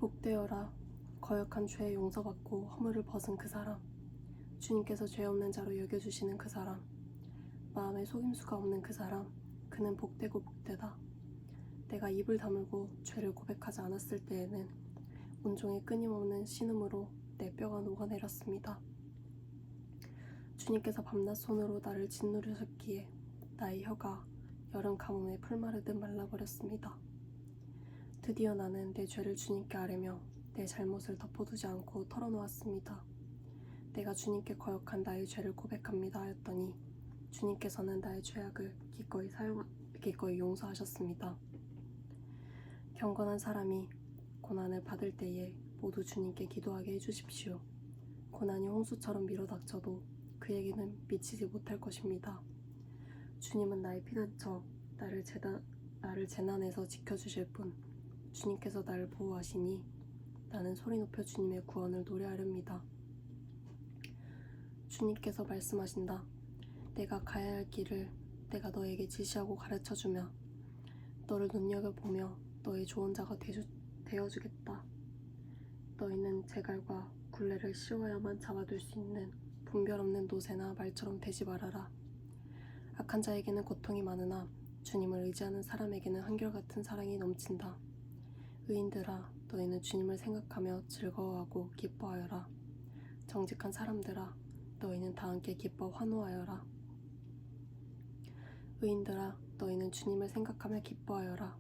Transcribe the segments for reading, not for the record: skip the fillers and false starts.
복되어라. 거역한 죄에 용서받고 허물을 벗은 그 사람. 주님께서 죄 없는 자로 여겨주시는 그 사람. 마음에 속임수가 없는 그 사람. 그는 복되고 복되다. 내가 입을 다물고 죄를 고백하지 않았을 때에는 온종일 끊임없는 신음으로 내 뼈가 녹아내렸습니다. 주님께서 밤낮 손으로 나를 짓누르셨기에 나의 혀가 여름 가뭄에 풀마르듯 말라버렸습니다. 드디어 나는 내 죄를 주님께 아뢰며 내 잘못을 덮어두지 않고 털어놓았습니다. 내가 주님께 거역한 나의 죄를 고백합니다 하였더니 주님께서는 나의 죄악을 기꺼이 용서하셨습니다. 경건한 사람이 고난을 받을 때에 모두 주님께 기도하게 해주십시오. 고난이 홍수처럼 밀어닥쳐도 그에게는 미치지 못할 것입니다. 주님은 나의 피난처, 나를 재난에서 지켜주실 분. 주님께서 나를 보호하시니 나는 소리 높여 주님의 구원을 노래하렵니다. 주님께서 말씀하신다. 내가 가야 할 길을 내가 너에게 지시하고 가르쳐주며 너를 눈여겨보며 너의 조언자가 되어주겠다. 너희는 제갈과 굴레를 씌워야만 잡아둘 수 있는 분별 없는 노새나 말처럼 되지 말아라. 악한 자에게는 고통이 많으나 주님을 의지하는 사람에게는 한결같은 사랑이 넘친다. 의인들아, 너희는 주님을 생각하며 즐거워하고 기뻐하여라. 정직한 사람들아, 너희는 다 함께 기뻐 환호하여라. 의인들아, 너희는 주님을 생각하며 기뻐하여라.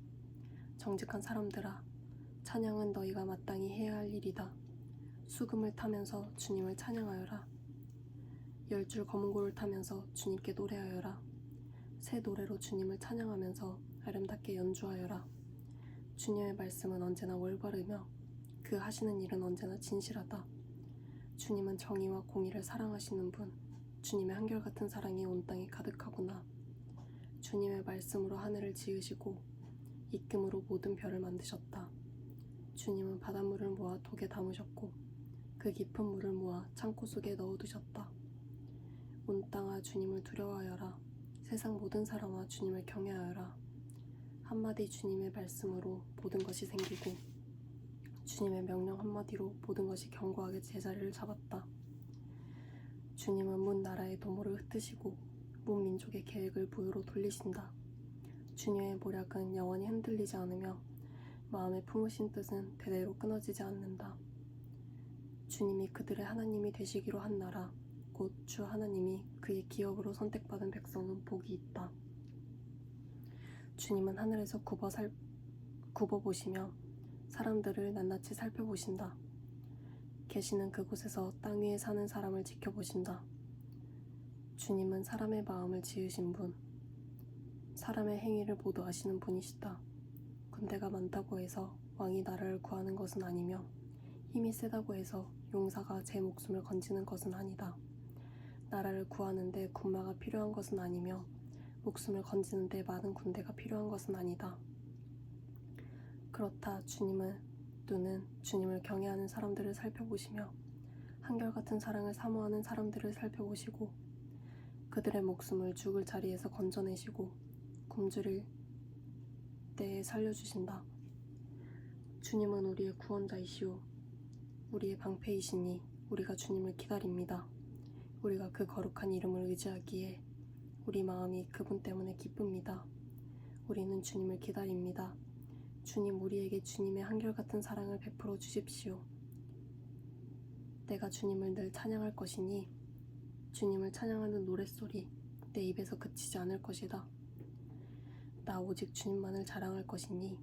정직한 사람들아, 찬양은 너희가 마땅히 해야 할 일이다. 수금을 타면서 주님을 찬양하여라. 10줄 검은고를 타면서 주님께 노래하여라. 새 노래로 주님을 찬양하면서 아름답게 연주하여라. 주님의 말씀은 언제나 올바르며 그 하시는 일은 언제나 진실하다. 주님은 정의와 공의를 사랑하시는 분. 주님의 한결같은 사랑이 온 땅에 가득하구나. 주님의 말씀으로 하늘을 지으시고 입김으로 모든 별을 만드셨다. 주님은 바닷물을 모아 독에 담으셨고 그 깊은 물을 모아 창고 속에 넣어두셨다. 온 땅아 주님을 두려워하여라. 세상 모든 사람아 주님을 경외하여라. 한마디 주님의 말씀으로 모든 것이 생기고 주님의 명령 한마디로 모든 것이 견고하게 제자리를 잡았다. 주님은 문 나라의 도모를 흩으시고 문 민족의 계획을 부유로 돌리신다. 주님의 모략은 영원히 흔들리지 않으며 마음에 품으신 뜻은 대대로 끊어지지 않는다. 주님이 그들의 하나님이 되시기로 한 나라 곧 주 하나님이 그의 기업으로 선택받은 백성은 복이 있다. 주님은 하늘에서 굽어보시며 사람들을 낱낱이 살펴보신다. 계시는 그곳에서 땅 위에 사는 사람을 지켜보신다. 주님은 사람의 마음을 지으신 분, 사람의 행위를 모두 아시는 분이시다. 군대가 많다고 해서 왕이 나라를 구하는 것은 아니며 힘이 세다고 해서 용사가 제 목숨을 건지는 것은 아니다. 나라를 구하는데 군마가 필요한 것은 아니며 목숨을 건지는데 많은 군대가 필요한 것은 아니다. 그렇다 주님은 눈은 주님을 경외하는 사람들을 살펴보시며 한결같은 사랑을 사모하는 사람들을 살펴보시고 그들의 목숨을 죽을 자리에서 건져내시고 굶주릴 때에 살려주신다. 주님은 우리의 구원자이시오. 우리의 방패이시니 우리가 주님을 기다립니다. 우리가 그 거룩한 이름을 의지하기에 우리 마음이 그분 때문에 기쁩니다. 우리는 주님을 기다립니다. 주님 우리에게 주님의 한결같은 사랑을 베풀어 주십시오. 내가 주님을 늘 찬양할 것이니 주님을 찬양하는 노랫소리 내 입에서 그치지 않을 것이다. 나 오직 주님만을 자랑할 것이니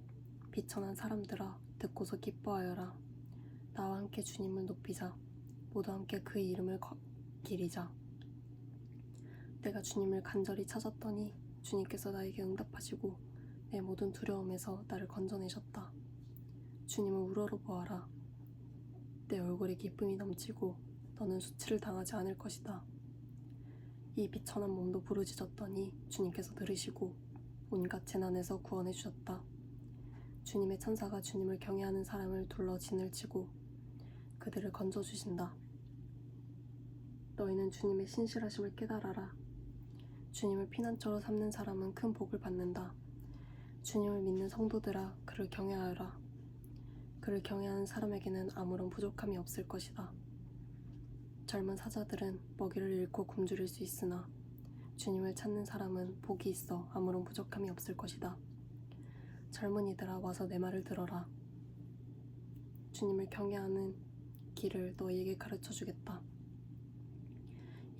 비천한 사람들아 듣고서 기뻐하여라. 나와 함께 주님을 높이자. 모두 함께 그의 이름을 기리자. 내가 주님을 간절히 찾았더니 주님께서 나에게 응답하시고 내 모든 두려움에서 나를 건져내셨다. 주님을 우러러보아라. 내 얼굴에 기쁨이 넘치고 너는 수치를 당하지 않을 것이다. 이 비천한 몸도 부르짖었더니 주님께서 들으시고 온갖 재난에서 구원해 주셨다. 주님의 천사가 주님을 경외하는 사람을 둘러 진을 치고 그들을 건져주신다. 너희는 주님의 신실하심을 깨달아라. 주님을 피난처로 삼는 사람은 큰 복을 받는다. 주님을 믿는 성도들아 그를 경외하여라. 그를 경외하는 사람에게는 아무런 부족함이 없을 것이다. 젊은 사자들은 먹이를 잃고 굶주릴 수 있으나 주님을 찾는 사람은 복이 있어 아무런 부족함이 없을 것이다. 젊은이들아, 와서 내 말을 들어라. 주님을 경외하는 길을 너희에게 가르쳐 주겠다.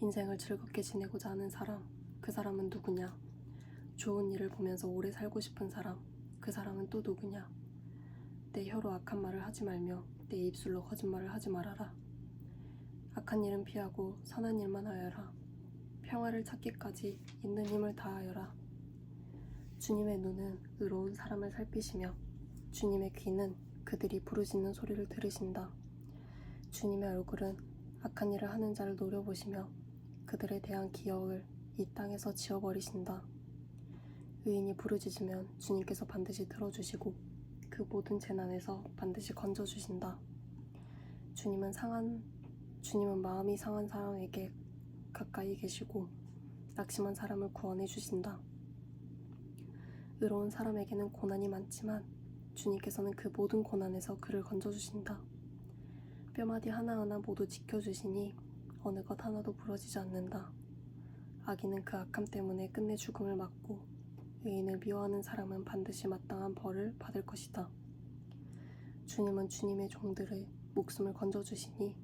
인생을 즐겁게 지내고자 하는 사람, 그 사람은 누구냐? 좋은 일을 보면서 오래 살고 싶은 사람, 그 사람은 또 누구냐? 내 혀로 악한 말을 하지 말며 내 입술로 거짓말을 하지 말아라. 악한 일은 피하고 선한 일만 하여라. 평화를 찾기까지 있는 힘을 다하여라. 주님의 눈은 의로운 사람을 살피시며 주님의 귀는 그들이 부르짖는 소리를 들으신다. 주님의 얼굴은 악한 일을 하는 자를 노려보시며 그들에 대한 기억을 이 땅에서 지워버리신다. 의인이 부르짖으면 주님께서 반드시 들어주시고 그 모든 재난에서 반드시 건져주신다. 주님은 마음이 상한 사람에게 가까이 계시고 낙심한 사람을 구원해 주신다. 의로운 사람에게는 고난이 많지만 주님께서는 그 모든 고난에서 그를 건져주신다. 뼈마디 하나하나 모두 지켜주시니 어느 것 하나도 부러지지 않는다. 악인은 그 악함 때문에 끝내 죽음을 맞고 의인을 미워하는 사람은 반드시 마땅한 벌을 받을 것이다. 주님은 주님의 종들의 목숨을 건져주시니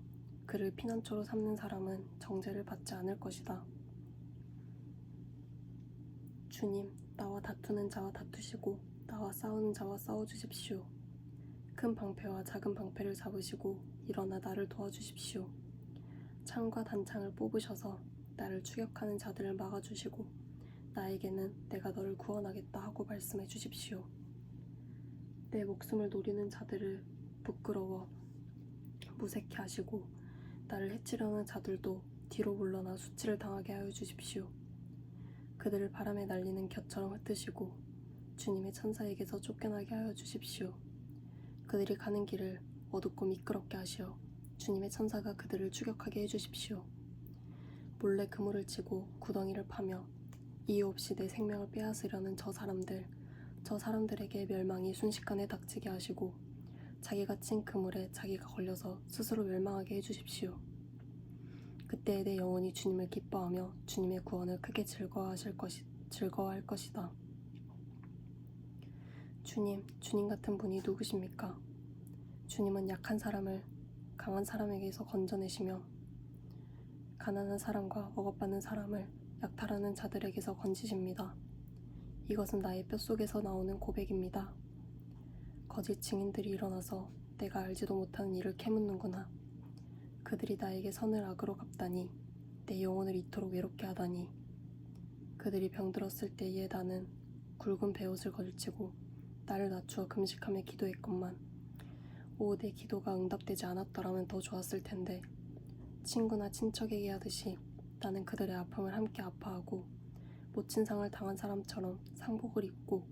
그를 피난처로 삼는 사람은 정죄를 받지 않을 것이다. 주님, 나와 다투는 자와 다투시고 나와 싸우는 자와 싸워주십시오. 큰 방패와 작은 방패를 잡으시고 일어나 나를 도와주십시오. 창과 단창을 뽑으셔서 나를 추격하는 자들을 막아주시고 나에게는 내가 너를 구원하겠다 하고 말씀해 주십시오. 내 목숨을 노리는 자들을 부끄러워 무색해 하시고 나를 해치려는 자들도 뒤로 물러나 수치를 당하게 하여 주십시오. 그들을 바람에 날리는 곁처럼 흩으시고 주님의 천사에게서 쫓겨나게 하여 주십시오. 그들이 가는 길을 어둡고 미끄럽게 하시어 주님의 천사가 그들을 추격하게 해주십시오. 몰래 그물을 치고 구덩이를 파며 이유 없이 내 생명을 빼앗으려는 저 사람들에게 멸망이 순식간에 닥치게 하시고 자기가 친 그물에 자기가 걸려서 스스로 멸망하게 해주십시오. 그때 내 영혼이 주님을 기뻐하며 주님의 구원을 크게 즐거워할 것이다. 주님 같은 분이 누구십니까? 주님은 약한 사람을 강한 사람에게서 건져내시며 가난한 사람과 억압받는 사람을 약탈하는 자들에게서 건지십니다. 이것은 나의 뼛속에서 나오는 고백입니다. 거짓 증인들이 일어나서 내가 알지도 못하는 일을 캐묻는구나. 그들이 나에게 선을 악으로 갚다니, 내 영혼을 이토록 외롭게 하다니. 그들이 병들었을 때에 나는 굵은 베옷을 걸치고 나를 낮추어 금식하며 기도했건만 내 기도가 응답되지 않았더라면 더 좋았을 텐데 친구나 친척에게 하듯이 나는 그들의 아픔을 함께 아파하고 모친 상을 당한 사람처럼 상복을 입고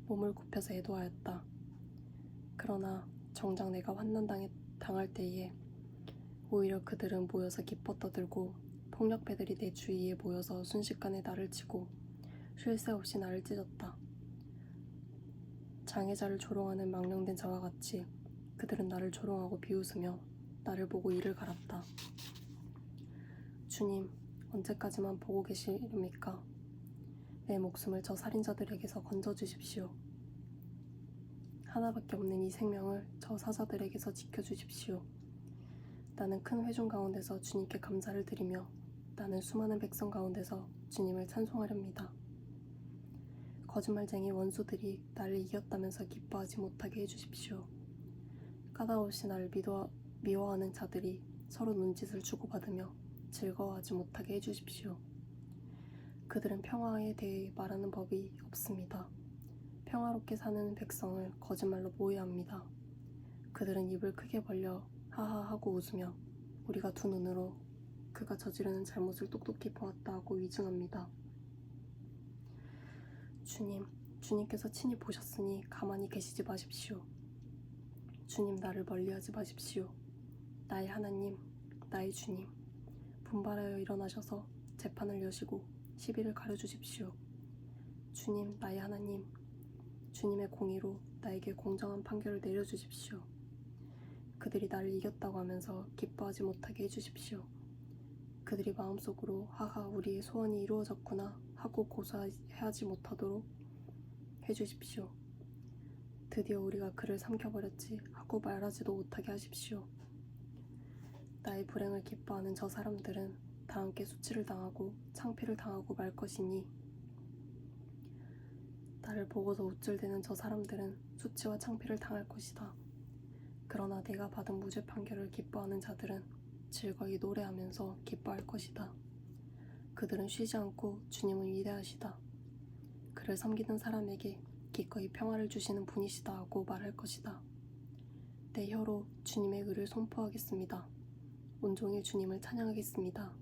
몸을 굽혀서 애도하였다. 그러나 정작 내가 환난 당할 때에 오히려 그들은 모여서 기뻐 떠들고 폭력배들이 내 주위에 모여서 순식간에 나를 치고 쉴 새 없이 나를 찢었다. 장애자를 조롱하는 망령된 자와 같이 그들은 나를 조롱하고 비웃으며 나를 보고 이를 갈았다. 주님, 언제까지만 보고 계시렵니까? 내 목숨을 저 살인자들에게서 건져주십시오. 하나밖에 없는 이 생명을 저 사자들에게서 지켜주십시오. 나는 큰 회중 가운데서 주님께 감사를 드리며 나는 수많은 백성 가운데서 주님을 찬송하렵니다. 거짓말쟁이 원수들이 나를 이겼다면서 기뻐하지 못하게 해주십시오. 까다로우시 나를 미워하는 자들이 서로 눈짓을 주고받으며 즐거워하지 못하게 해주십시오. 그들은 평화에 대해 말하는 법이 없습니다. 평화롭게 사는 백성을 거짓말로 모해합니다. 그들은 입을 크게 벌려 하하하고 웃으며 우리가 두 눈으로 그가 저지르는 잘못을 똑똑히 보았다 하고 위증합니다. 주님께서 친히 보셨으니 가만히 계시지 마십시오. 주님, 나를 멀리하지 마십시오. 나의 하나님, 나의 주님, 분발하여 일어나셔서 재판을 여시고 시비를 가려주십시오. 주님, 나의 하나님, 주님의 공의로 나에게 공정한 판결을 내려주십시오. 그들이 나를 이겼다고 하면서 기뻐하지 못하게 해주십시오. 그들이 마음속으로 하하 우리의 소원이 이루어졌구나 하고 고사하지 못하도록 해주십시오. 드디어 우리가 그를 삼켜버렸지 하고 말하지도 못하게 하십시오. 나의 불행을 기뻐하는 저 사람들은 다 함께 수치를 당하고 창피를 당하고 말 것이니 나를 보고서 우쭐대는 저 사람들은 수치와 창피를 당할 것이다. 그러나 내가 받은 무죄 판결을 기뻐하는 자들은 즐거이 노래하면서 기뻐할 것이다. 그들은 쉬지 않고 주님은 위대하시다. 그를 섬기는 사람에게 기꺼이 평화를 주시는 분이시다 하고 말할 것이다. 내 혀로 주님의 의를 선포하겠습니다. 온종일 주님을 찬양하겠습니다.